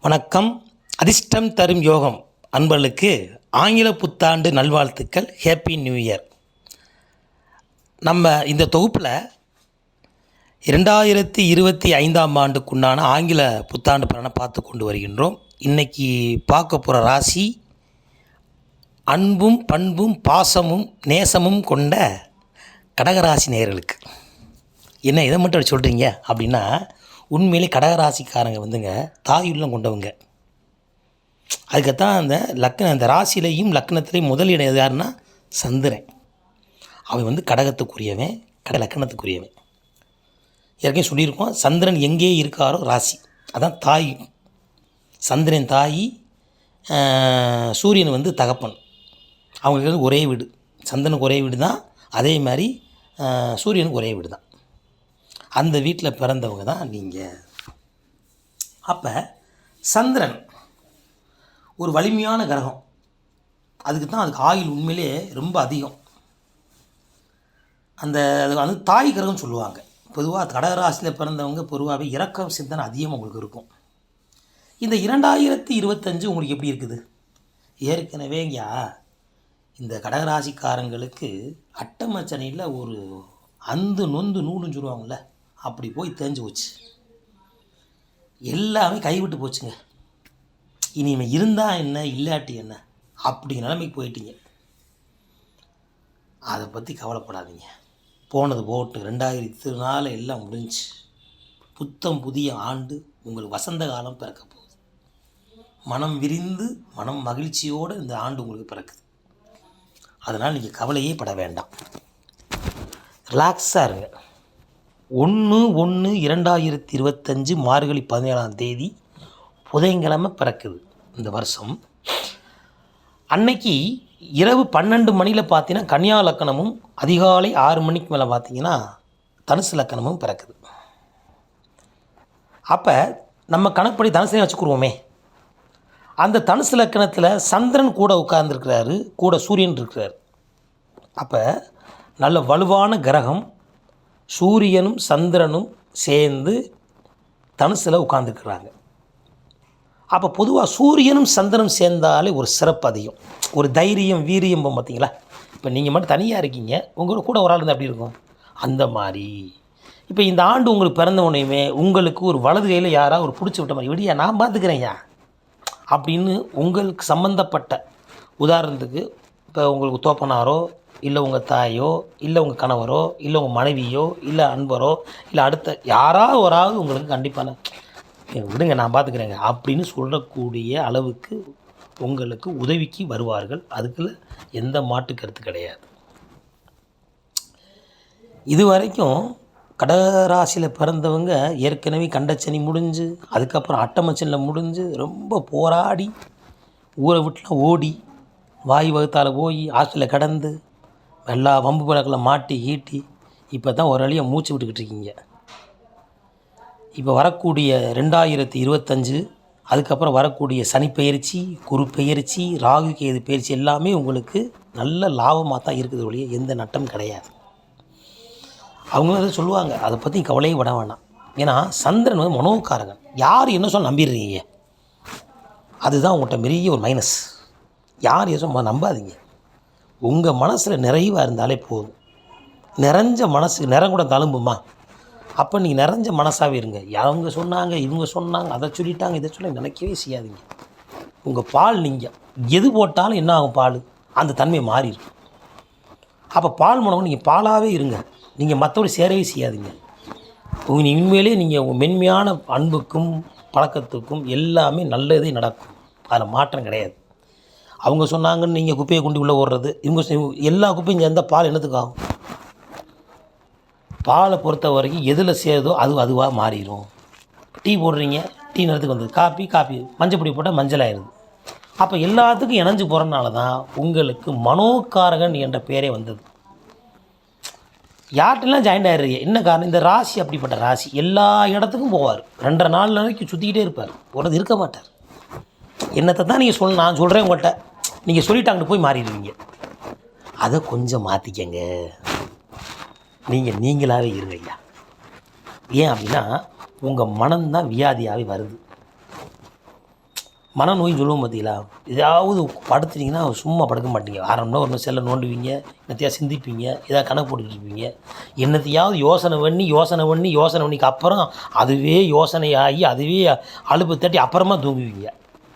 வணக்கம். அதிர்ஷ்டம் தரும் யோகம் அன்பர்களுக்கு ஆங்கில புத்தாண்டு நல்வாழ்த்துக்கள். Happy new year. நம்ம இந்த தொகுப்பில் 2025ஆம் ஆண்டுக்குண்டான ஆங்கில புத்தாண்டு பலனை பார்த்து கொண்டு வருகின்றோம். இன்றைக்கி பார்க்க போகிற ராசி அன்பும் பண்பும் பாசமும் நேசமும் கொண்ட கடகராசி நேயர்களுக்கு. என்ன இதை மட்டும் அப்படி சொல்கிறீங்க அப்படின்னா, உண்மையிலே கடகராசிக்காரங்க வந்துங்க தாயுள்ளம் கொண்டவங்க. அதுக்குத்தான் அந்த ராசியிலையும் லக்னத்திலையும் முதல் இடம் யாருன்னா சந்திரன். அவன் வந்து கடகத்துக்குரியவன், லக்கணத்துக்குரியவன். ஏற்கனவே சொல்லியிருக்கோம், சந்திரன் எங்கே இருக்காரோ ராசி அதான் தாய். சந்திரன் தாய், சூரியன் வந்து தகப்பன். அவங்களுக்கு ஒரே வீடு. சந்திரனுக்கு ஒரே வீடு தான், அதே மாதிரி சூரியனுக்கு ஒரே வீடு தான். அந்த வீட்டில் பிறந்தவங்க தான் நீங்கள். அப்போ சந்திரன் ஒரு வலிமையான கிரகம். அதுக்கு ஆயுள் உண்மையிலே ரொம்ப அதிகம். அது வந்து தாய் கிரகம் சொல்லுவாங்க. பொதுவாக கடகராசியில் பிறந்தவங்க பொதுவாகவே இரக்கம் சிந்தனை அதிகம் உங்களுக்கு இருக்கும். இந்த 2025 உங்களுக்கு எப்படி இருக்குது? ஏற்கனவேங்கயா இந்த கடகராசிக்காரங்களுக்கு அட்டமச்சனையில் ஒரு அந்து நொந்து நூலுன்னு சொல்லுவாங்கள்ல, அப்படி போய் தேஞ்சு போச்சு. எல்லாமே கைவிட்டு போச்சுங்க. இனிமேல் இருந்தால் என்ன இல்லாட்டி என்ன அப்படி நிலைமைக்கு போயிட்டீங்க. அதை பற்றி கவலைப்படாதீங்க. போனது போட்டு 2024 எல்லாம் முடிஞ்சு புத்தம் புதிய ஆண்டு உங்களுக்கு வசந்த காலம் பிறக்க போகுது. மனம் விரிந்து மனம் மகிழ்ச்சியோடு இந்த ஆண்டு உங்களுக்கு பிறக்குது. அதனால் நீங்கள் கவலையே பட வேண்டாம், ரிலாக்ஸாக இருங்க. 1/1/2025 மார்கழி 17ஆம் தேதி புதன்கிழமை பிறக்குது இந்த வருஷம். அன்னைக்கு இரவு 12 மணியில் பார்த்தீங்கன்னா கன்னியா லக்கணமும், அதிகாலை 6 மணிக்கு மேலே பார்த்தீங்கன்னா தனுசு லக்கணமும் பிறக்குது. அப்போ நம்ம கணக்குப்படி தனுசை வச்சுக்குருவோமே. அந்த தனுசு லக்கணத்தில் சந்திரன் கூட உட்கார்ந்துருக்கிறாரு, கூட சூரியன் இருக்கிறார். அப்போ நல்ல வலுவான கிரகம் சூரியனும் சந்திரனும் சேர்ந்து தனுசில் உட்காந்துருக்குறாங்க. அப்போ பொதுவாக சூரியனும் சந்திரனும் சேர்ந்தாலே ஒரு சிறப்பு அதிகம், ஒரு தைரியம் வீரியம். பார்த்தீங்களா, இப்போ நீங்கள் மட்டும் தனியாக இருக்கீங்க, உங்களோட கூட ஒரு ஆள் இருந்தால் எப்படி இருக்கும்? அந்த மாதிரி இப்போ இந்த ஆண்டு உங்களுக்கு பிறந்த உடனேயுமே உங்களுக்கு ஒரு வலது கையில் யாராவது ஒரு பிடிச்சி விட்ட மாதிரி, விடியா நான் பார்த்துக்கிறேன்யா அப்படின்னு உங்களுக்கு சம்மந்தப்பட்ட, உதாரணத்துக்கு இப்போ உங்களுக்கு தோப்பனாரோ, இல்லை உங்கள் தாயோ, இல்லை உங்கள் கணவரோ, இல்லை உங்கள் மனைவியோ, இல்லை அன்பரோ, இல்லை அடுத்த யாராவது ஒரு ஆள் உங்களுக்கு கண்டிப்பான விடுங்க நான் பார்த்துக்கிறேங்க அப்படின்னு சொல்லக்கூடிய அளவுக்கு உங்களுக்கு உதவிக்கு வருவார்கள். அதுக்குள்ள எந்த மாட்டு கருத்து கிடையாது. இது வரைக்கும் கடகராசியில் பிறந்தவங்க ஏற்கனவே கண்டச்சனி முடிஞ்சு, அதுக்கப்புறம் அட்டமச்சனில் முடிஞ்சு, ரொம்ப போராடி ஊரை விட்டுலாம் ஓடி வாய் வகுத்தால் போய் ஹாஸ்டலில் கடந்து எல்லா வம்பு பழக்கில் மாட்டி ஈட்டி இப்போ தான் ஒரு வழியாக மூச்சு விட்டுக்கிட்டு இருக்கீங்க. இப்போ வரக்கூடிய 2025, அதுக்கப்புறம் வரக்கூடிய சனி பெயர்ச்சி, குரு பெயர்ச்சி, ராகு கேது பெயர்ச்சி எல்லாமே உங்களுக்கு நல்ல லாபமாக தான் இருக்குது ஒழிய எந்த நட்டம் கிடையாது. அவங்களும் அதை சொல்லுவாங்க, அதை பற்றி கவலையே விட வேணாம். ஏன்னா சந்திரன் வந்து மனோகாரகன். யார் என்ன சொல்ல நம்பிடுறீங்க, அதுதான் உங்கள்கிட்ட பெரிய ஒரு மைனஸ். யார் எதுவும் நம்பாதீங்க. உங்கள் மனசில் நிறைவாக இருந்தாலே போதும். நிறைஞ்ச மனசு நிறம் கூட தழும்புமா, அப்போ நீங்கள் நிறைஞ்ச மனசாகவே இருங்க. அவங்க சொன்னாங்க, இவங்க சொன்னாங்க, அதை சொல்லிட்டாங்க, இதை சொல்ல நினைக்கவே செய்யாதீங்க. உங்கள் பால் நீங்கள் எது போட்டாலும் என்ன ஆகும், பால் அந்த தன்மை மாறிடும். அப்போ பால் மூலம் நீங்கள் பாலாகவே இருங்க. நீங்கள் மற்றபடி சேரவே செய்யாதீங்க. உண்மையிலே நீங்கள் உங்கள் மென்மையான அன்புக்கும் பழக்கத்துக்கும் எல்லாமே நல்லதே நடக்கும். அதில் மாற்றம் கிடையாது. அவங்க சொன்னாங்கன்னு நீங்கள் குப்பையை கொண்டு உள்ளே ஓடுறது, இவங்க எல்லா குப்பையும் சேர்ந்த பால் என்னத்துக்கு ஆகும்? பாலை பொறுத்த வரைக்கும் எதில் சேருதோ அதுவாக மாறிடும். டீ போடுறீங்க, டீ நிறத்துக்கு வந்தது. காப்பி மஞ்சள் போட்டால் மஞ்சள் ஆயிடுது. அப்போ எல்லாத்துக்கும் இணைஞ்சு போகிறனால தான் உங்களுக்கு மனோகாரகன் என்ற பேரே வந்தது. யார்கிட்டலாம் ஜாயிண்ட் ஆகிடுறீங்க, என்ன காரணம்? இந்த ராசி அப்படிப்பட்ட ராசி. எல்லா இடத்துக்கும் போவார், 2.5 நாள் வரைக்கும் சுற்றிக்கிட்டே இருப்பார், ஒரு இருக்க மாட்டார். என்னத்தை தான் நீங்கள் நான் சொல்கிறேன் உங்கள்கிட்ட, நீங்கள் சொல்லிட்டாங்கிட்டு போய் மாறிடுவீங்க. அதை கொஞ்சம் மாற்றிக்கங்க. நீங்களாகவே இருங்க ஐயா. ஏன் அப்படின்னா உங்கள் மனம்தான் வியாதியாகவே வருது. மனநோய் சொல்லுவோம் பார்த்தீங்களா, ஏதாவது படுத்துட்டிங்கன்னா சும்மா படுக்க மாட்டீங்க. அரை மணி நேரம் ஒரு செல்லை நோண்டுவீங்க, என்னத்தையா சிந்திப்பீங்க, ஏதாவது கணக்கு போட்டுக்கிட்டு இருப்பீங்க. என்னத்தையாவது யோசனை பண்ணிக்கு அப்புறம் அதுவே யோசனையாகி அதுவே அலுப்பு தட்டி அப்புறமா தூங்குவீங்க.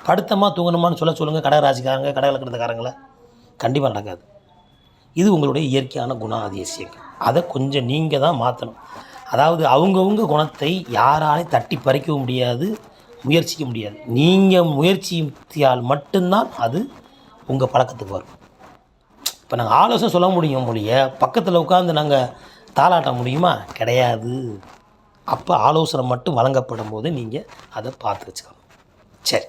படுத்தமா தூங்கணுமான்னு சொல்லுங்கள் கடகராசிக்காரங்க, கடகலக்கணத்துக்காரங்கள. கண்டிப்பாக நடக்காது. இது உங்களுடைய இயற்கையான குணாதிசயங்கள். அதை கொஞ்சம் நீங்கள் தான் மாற்றணும். அதாவது அவங்கவுங்க குணத்தை யாராலையும் தட்டி பறிக்கவும் முடியாது, முயற்சிக்க முடியாது. நீங்கள் முயற்சியால் மட்டும்தான் அது உங்கள் பழக்கத்துக்கு வரும். இப்போ நாங்கள் ஆலோசனை சொல்ல முடியும் மொழிய பக்கத்தில் உட்காந்து நாங்கள் தாளாட்ட முடியுமா? கிடையாது. அப்போ ஆலோசனை மட்டும் வழங்கப்படும் போது நீங்கள் அதை பார்த்து வச்சுக்கணும். சரி,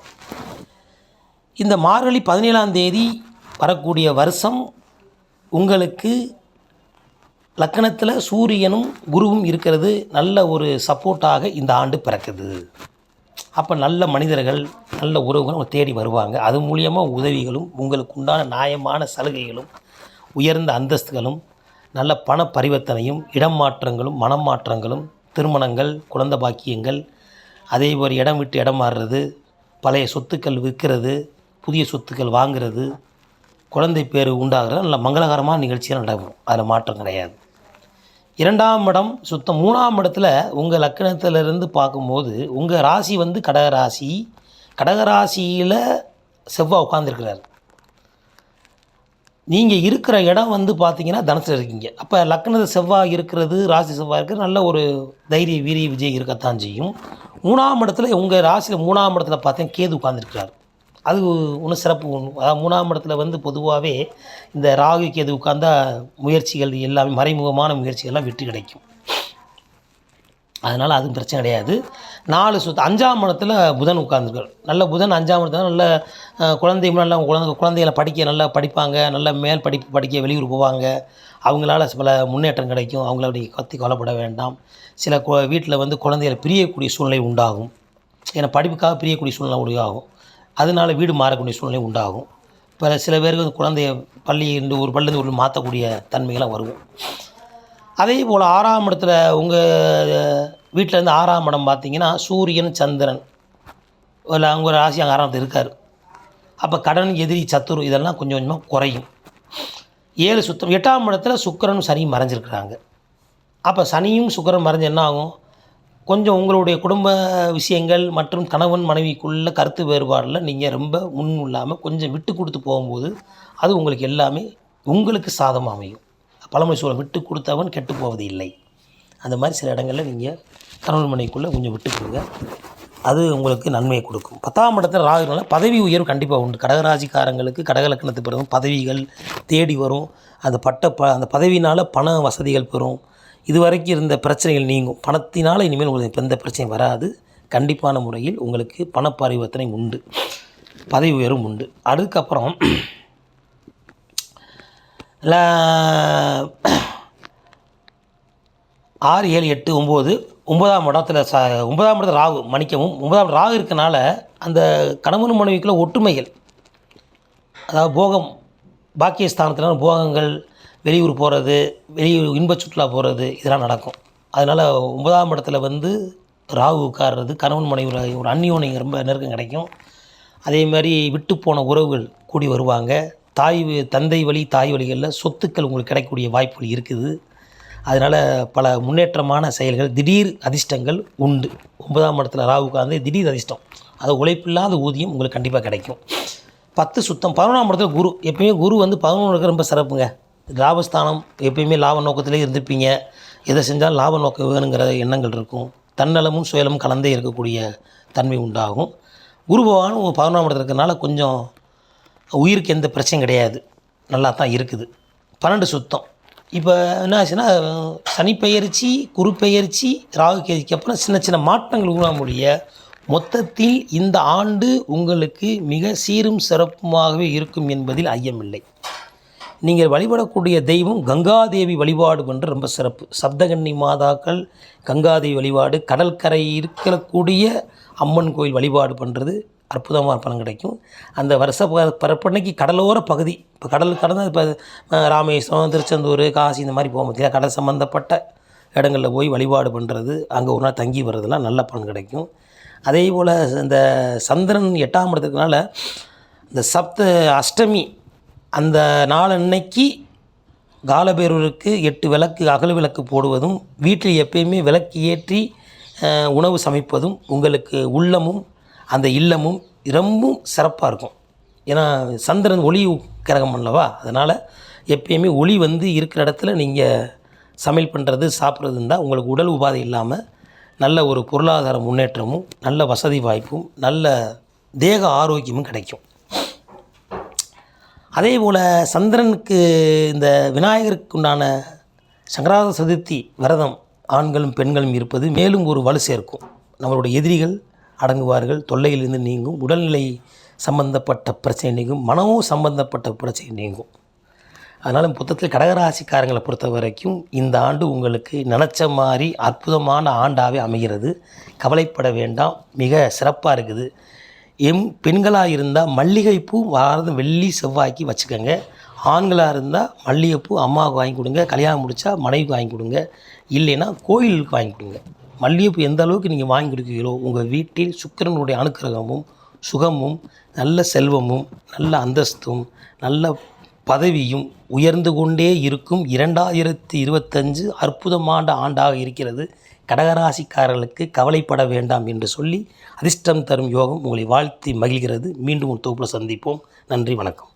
இந்த மார்கழி 17ஆம் தேதி வரக்கூடிய வருஷம் உங்களுக்கு லக்கணத்தில் சூரியனும் குருவும் இருக்கிறது நல்ல ஒரு சப்போர்ட்டாக இந்த ஆண்டு பிறக்குது. அப்போ நல்ல மனிதர்கள், நல்ல உறவுகள் உங்களை தேடி வருவாங்க. அது மூலியமாக உதவிகளும், உங்களுக்கு உண்டான நியாயமான சலுகைகளும், உயர்ந்த அந்தஸ்துகளும், நல்ல பண பரிவர்த்தனையும், இடம் மாற்றங்களும், மனம் மாற்றங்களும், திருமணங்கள், குழந்தை பாக்கியங்கள், அதே ஒரு இடம் விட்டு இடம் மாறுறது, பழைய சொத்துக்கள் விற்கிறது, புதிய சொத்துக்கள் வாங்கிறது, குழந்தை பேர் உண்டாகிறது நல்ல மங்களகரமான நிகழ்ச்சியாக நடக்கும். அதில் மாற்றம் கிடையாது. 2ஆம் இடம் சுத்தம். 3ஆம் இடத்துல உங்கள் லக்கணத்திலிருந்து பார்க்கும்போது உங்கள் ராசி வந்து கடகராசி. கடகராசியில் செவ்வாய் உட்காந்துருக்கிறார். நீங்கள் இருக்கிற இடம் வந்து பார்த்தீங்கன்னா தனுசில் இருக்கீங்க. அப்போ லக்கணத்தில் செவ்வாய் இருக்கிறது, ராசி செவ்வாய் இருக்கிறது, நல்ல ஒரு தைரிய வீரிய விஜய் இருக்கத்தான் செய்யும். 3ஆம் இடத்துல உங்கள் ராசியில் 3ஆம் இடத்துல பார்த்தீங்கன்னா கேது உட்காந்துருக்கிறார். அது ஒன்றும் சிறப்பு ஒன்று. அதாவது 3ஆம் இடத்துல வந்து பொதுவாகவே இந்த ராகு கேது உட்கார்ந்தா முயற்சிகள் எல்லாமே மறைமுகமான முயற்சிகள்லாம் வெற்றி கிடைக்கும். அதனால் அதுவும் பிரச்சனை கிடையாது. 5ஆம் இடத்துல புதன் உட்கார்ந்துருக்கார். நல்ல புதன் 5ஆம் இடத்துல நல்ல நல்லா குழந்தைகளை நல்லா படிப்பாங்க, நல்ல மேல் படிப்பு படிக்க வெளியூர் போவாங்க. அவங்களால பல முன்னேற்றம் கிடைக்கும். அவங்கள அப்படி கவலைப்பட வேண்டாம். சில வீட்டில் வந்து குழந்தைகளை பிரியக்கூடிய சூழ்நிலை உண்டாகும். ஏன்னா படிப்புக்காக பிரியக்கூடிய சூழ்நிலை உண்டாகும். அதனால் வீடு மாறக்கூடிய சூழ்நிலை உண்டாகும். இப்போ சில பேருக்கு வந்து குழந்தைய ஒரு பள்ளியிருந்து ஒரு மாற்றக்கூடிய தன்மைகளாக வருவோம். அதே போல் 6ஆம் இடத்துல உங்கள் வீட்டிலேருந்து 6ஆம் இடம் பார்த்திங்கன்னா சூரியன் சந்திரன் இல்லை அவங்க ஒரு ராசி அங்கே 6ஆம் இடத்துல இருக்கார். அப்போ கடன் எதிரி சத்துரு இதெல்லாம் கொஞ்சம் கொஞ்சமாக குறையும். 7 சுத்தம். 8ஆம் இடத்துல சுக்கிரனும் சனியும் மறைஞ்சிருக்கிறாங்க. அப்போ சனியும் சுக்கிரன் மறைஞ்சு என்ன ஆகும்? கொஞ்சம் உங்களுடைய குடும்ப விஷயங்கள் மற்றும் கணவன் மனைவிக்குள்ள கருத்து வேறுபாடில் நீங்கள் ரொம்ப முன் இல்லாமல் கொஞ்சம் விட்டு கொடுத்து போகும்போது அது உங்களுக்கு எல்லாமே உங்களுக்கு சாதமாக அமையும். பழமொழி சொல்ல விட்டு கொடுத்தவன் கெட்டு போவது இல்லை. அந்த மாதிரி சில இடங்களில் நீங்கள் கணவன் மனைவிக்குள்ளே கொஞ்சம் விட்டு கொடுங்க. அது உங்களுக்கு நன்மையை கொடுக்கும். 10ஆம் இடத்துல ராகுனால பதவி உயர்வு கண்டிப்பாக உண்டு. கடகராசிக்காரங்களுக்கு கடகலக்கணத்து பிறகு பதவிகள் தேடி வரும். அந்த பதவியினால் பண வசதிகள் பெறும். இதுவரைக்கும் இருந்த பிரச்சனைகள் நீங்கும். பணத்தினால் இனிமேல் உங்களுக்கு எந்த பிரச்சனையும் வராது. கண்டிப்பான முறையில் உங்களுக்கு பண பரிவர்த்தனை உண்டு, பதவி உயர்வும் உண்டு. அதுக்கப்புறம் 6, 7, 8, 9 9ஆம் இடத்துல ராகு மன்னிக்கவும் 9ஆம் ராகு இருக்கனால அந்த கணவன் மனைவிக்குள்ள ஒற்றுமைகள், அதாவது போகம் பாக்கியஸ்தானத்தினால போகங்கள், வெளியூர் போகிறது, வெளியூர் இன்ப சுற்றுலா போகிறது இதெல்லாம் நடக்கும். அதனால் 9ஆம் இடத்துல வந்து ராகு உட்கார்றது கணவன் மனைவி ஒரு அந்யோன்யம் ரொம்ப நெருக்கம் கிடைக்கும். அதே மாதிரி விட்டு போன உறவுகள் கூடி வருவாங்க. தந்தை வழி தாய் வழிகளில் சொத்துக்கள் உங்களுக்கு கிடைக்கக்கூடிய வாய்ப்புகள் இருக்குது. அதனால் பல முன்னேற்றமான செயல்கள், திடீர் அதிர்ஷ்டங்கள் உண்டு. 9ஆம் இடத்துல ராகு உட்கார்ந்து திடீர் அதிர்ஷ்டம், அது உழைப்பில்லாத ஊதியம் உங்களுக்கு கண்டிப்பாக கிடைக்கும். 10 சுத்தம். 11ஆம் இடத்துல குரு. எப்பயுமே குரு வந்து 11 ரொம்ப சிறப்புங்க. லாபஸ்தானம். எப்பயுமே லாப நோக்கத்திலே இருந்திருப்பீங்க. எதை செஞ்சாலும் லாப நோக்கம் வேணுங்கிற எண்ணங்கள் இருக்கும். தன்னலமும் சுயலமும் கலந்தே இருக்கக்கூடிய தன்மை உண்டாகும். குரு பகவான் 11ஆம் இடத்துல இருக்கிறனால கொஞ்சம் உயிருக்கு எந்த பிரச்சனையும் கிடையாது, நல்லா தான் இருக்குது. 12 சுத்தம். இப்போ என்ன ஆச்சுன்னா சனி பெயர்ச்சி, குரு பெயர்ச்சி, ராகு கேதுக்கு அப்புறம் சின்ன சின்ன மாற்றங்கள் உருவாக மொத்தத்தில் இந்த ஆண்டு உங்களுக்கு மிக சீரும் சிறப்புமாகவே இருக்கும் என்பதில் ஐயமில்லை. நீங்கள் வழிபடக்கூடிய தெய்வம் கங்காதேவி வழிபாடு பண்ணுற ரொம்ப சிறப்பு. சப்தகன்னி மாதாக்கள், கங்காதேவி வழிபாடு, கடற்கரை இருக்கக்கூடிய அம்மன் கோயில் வழிபாடு பண்ணுறது அற்புதமான பலன் கிடைக்கும். அந்த வருஷ பரப்பன்னைக்கு கடலோர பகுதி, இப்போ கடல் கடந்து இப்போ ராமேஸ்வரம், திருச்செந்தூர், காசி இந்த மாதிரி போக முடியாது. கடல் சம்மந்தப்பட்ட இடங்களில் போய் வழிபாடு பண்ணுறது, அங்கே ஒரு நாள் தங்கி வர்றதுலாம் நல்ல பலன் கிடைக்கும். அதே போல் இந்த சந்திரன் 8ஆம் இடத்துக்குனால இந்த சப்த அஷ்டமி அந்த நாளன்னைக்கு காலபைரவருக்கு 8 விளக்கு அகல் விளக்கு போடுவதும் வீட்டில் எப்பயுமே விளக்கு ஏற்றி உணவு சமைப்பதும் உங்களுக்கு உள்ளமும் அந்த இல்லமும் ரொம்பவும் சிறப்பாக இருக்கும். ஏன்னா சந்திரன் ஒளி கிரகம் அல்லவா, அதனால் எப்பயுமே ஒளி இருக்கிற இடத்துல நீங்கள் சமையல் பண்ணுறது சாப்பிட்றது இருந்தால் உங்களுக்கு உடல் உபாதை இல்லாமல் நல்ல ஒரு பொருளாதார முன்னேற்றமும் நல்ல வசதி வாய்ப்பும் நல்ல தேக ஆரோக்கியமும் கிடைக்கும். அதே போல் சந்திரனுக்கு இந்த விநாயகருக்கு உண்டான சங்கராத சதுர்த்தி விரதம் ஆண்களும் பெண்களும் இருப்பது மேலும் ஒரு வலு சேர்க்கும். நம்மளுடைய எதிரிகள் அடங்குவார்கள், தொல்லையிலிருந்து நீங்கும், உடல்நிலை சம்பந்தப்பட்ட பிரச்சனை நீங்கும், மனமும் சம்பந்தப்பட்ட பிரச்சனை நீங்கும். அதனால் மொத்தத்தில் கடகராசிக்காரங்களை பொறுத்த வரைக்கும் இந்த ஆண்டு உங்களுக்கு நினச்ச மாதிரி அற்புதமான ஆண்டாகவே அமைகிறது. கவலைப்பட வேண்டாம், மிக சிறப்பாக இருக்குது. பெண்களாக இருந்தால் மல்லிகைப்பூ வாரம் வெள்ளி செவ்வாய்க்கு வச்சுக்கோங்க. ஆண்களாக இருந்தால் மல்லிகைப்பூ அம்மாவுக்கு வாங்கி கொடுங்க, கல்யாணம் முடித்தா மனைவிக்கு வாங்கி கொடுங்க, இல்லைன்னா கோயிலுக்கு வாங்கி கொடுங்க. மல்லிகைப்பூ எந்த அளவுக்கு நீங்கள் வாங்கி கொடுக்கீங்களோ உங்கள் வீட்டில் சுக்கிரனுடைய அனுக்கிரகமும் சுகமும் நல்ல செல்வமும் நல்ல அந்தஸ்தும் நல்ல பதவியும் உயர்ந்து கொண்டே இருக்கும். 2025 அற்புதமான ஆண்டாக இருக்கிறது. கடகராசிக்காரர்களுக்கு கவலைப்பட வேண்டாம் என்று சொல்லி அதிர்ஷ்டம் தரும் யோகம் உங்களை வாழ்த்தி மகிழ்கிறது. மீண்டும் ஒரு தொகுப்பில் சந்திப்போம். நன்றி, வணக்கம்.